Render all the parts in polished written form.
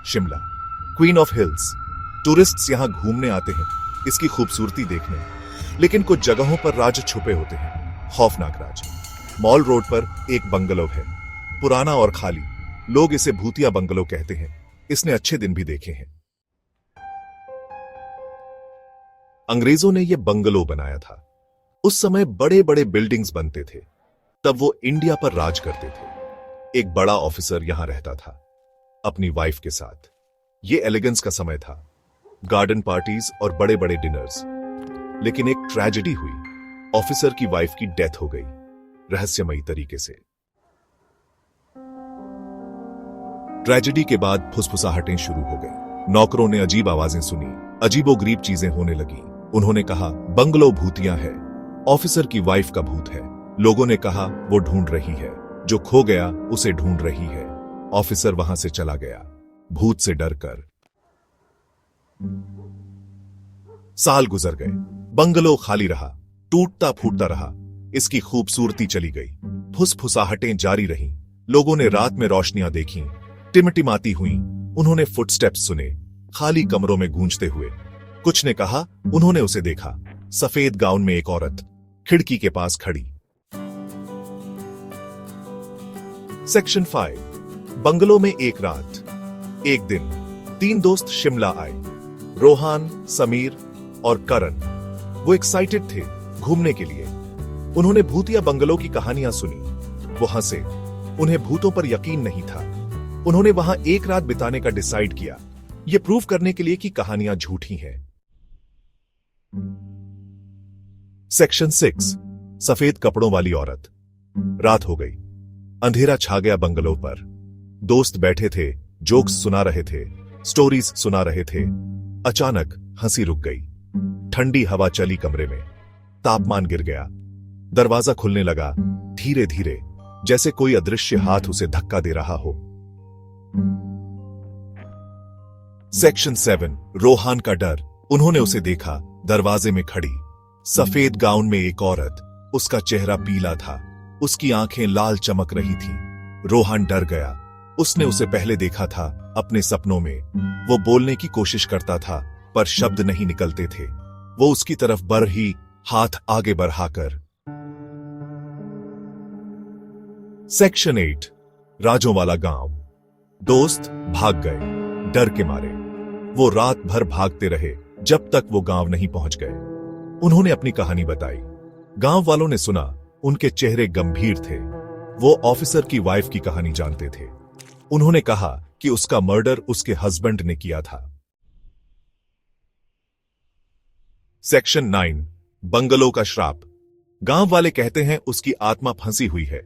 Shimla, queen of hills. Tourists यहां घूमने आते हैं इसकी खूबसूरती देखने, लेकिन कुछ जगहों पर राज छुपे होते हैं, खौफनाक राज। मॉल रोड पर एक बंगलो है, पुराना और खाली। लोग इसे भूतिया बंगलो कहते हैं। इसने अच्छे दिन भी देखे हैं। अंग्रेजों ने यह बंगलो बनाया था। उस समय बड़े बड़े बिल्डिंग्स बनते थे। तब वो इंडिया पर राज करते थे। एक बड़ा ऑफिसर यहां रहता था अपनी वाइफ के साथ। यह एलिगेंस का समय था, गार्डन पार्टीज और बड़े बड़े डिनर्स। लेकिन एक ट्रेजेडी हुई। ऑफिसर की वाइफ की डेथ हो गई, रहस्यमयी तरीके से। ट्रेजेडी के बाद फुसफुसाहटें शुरू हो गई। नौकरों ने अजीब आवाजें सुनी, अजीबोगरीब चीजें होने लगी। उन्होंने कहा बंगलो भूतिया है, ऑफिसर की वाइफ का भूत है। लोगों ने कहा वो ढूंढ रही है, जो खो गया उसे ढूंढ रही है। ऑफिसर वहां से चला गया, भूत से डरकर। साल गुजर गए, बंगलो खाली रहा, टूटता फूटता रहा। इसकी खूबसूरती चली गई, फुसफुसाहटें जारी रहीं। लोगों ने रात में रोशनियां देखीं, टिमटिमाती हुईं। उन्होंने फुटस्टेप्स सुने, खाली कमरों में गूंजते हुए। कुछ ने कहा उन्होंने उसे देखा, सफेद गाउन में एक औरत खिड़की के पास खड़ी। सेक्शन 5। बंगलो में एक रात। एक दिन 3 दोस्त शिमला आए, रोहान, समीर और करण। वो एक्साइटेड थे घूमने के लिए। उन्होंने भूतिया बंगलो की कहानियां सुनी। वो हंसे, उन्हें भूतों पर यकीन नहीं था। उन्होंने वहां एक रात बिताने का डिसाइड किया, यह प्रूव करने के लिए कि कहानियां झूठी हैं। सेक्शन 6। सफेद कपड़ों वाली औरत। रात हो गई, अंधेरा छा गया बंगलो पर। दोस्त बैठे थे, जोक्स सुना रहे थे, स्टोरीज सुना रहे थे। अचानक हंसी रुक गई। ठंडी हवा चली कमरे में, तापमान गिर गया। दरवाजा खुलने लगा, धीरे धीरे, जैसे कोई अदृश्य हाथ उसे धक्का दे रहा हो। सेक्शन 7। रोहान का डर। उन्होंने उसे देखा, दरवाजे में खड़ी, सफेद गाउन में एक औरत। उसका चेहरा पीला था, उसकी आंखें लाल चमक रही थीं। रोहान डर गया। उसने उसे पहले देखा था अपने सपनों में। वो बोलने की कोशिश करता था, पर शब्द नहीं निकलते थे। वो उसकी तरफ बढ़ ही, हाथ आगे बढ़ाकर। सेक्शन 8। राजों वाला गांव। दोस्त भाग गए डर के मारे। वो रात भर भागते रहे जब तक वो गांव नहीं पहुंच गए। उन्होंने अपनी कहानी बताई। गांव वालों ने सुना, उनके चेहरे गंभीर थे। वो ऑफिसर की वाइफ की कहानी जानते थे। उन्होंने कहा कि उसका मर्डर उसके हस्बैंड ने किया था। सेक्शन 9। बंगलो का श्राप। गांव वाले कहते हैं उसकी आत्मा फंसी हुई है।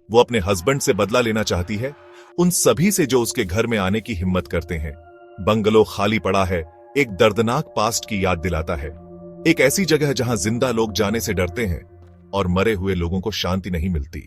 वो अपने हस्बैंड से बदला लेना चाहती है, उन सभी से जो उसके घर में आने की हिम्मत करते हैं। बंगलो खाली पड़ा है, एक दर्दनाक पास्ट की याद दिलाता है। एक ऐसी जगह जहां जिंदा लोग जाने से डरते हैं और मरे हुए लोगों को शांति नहीं मिलती।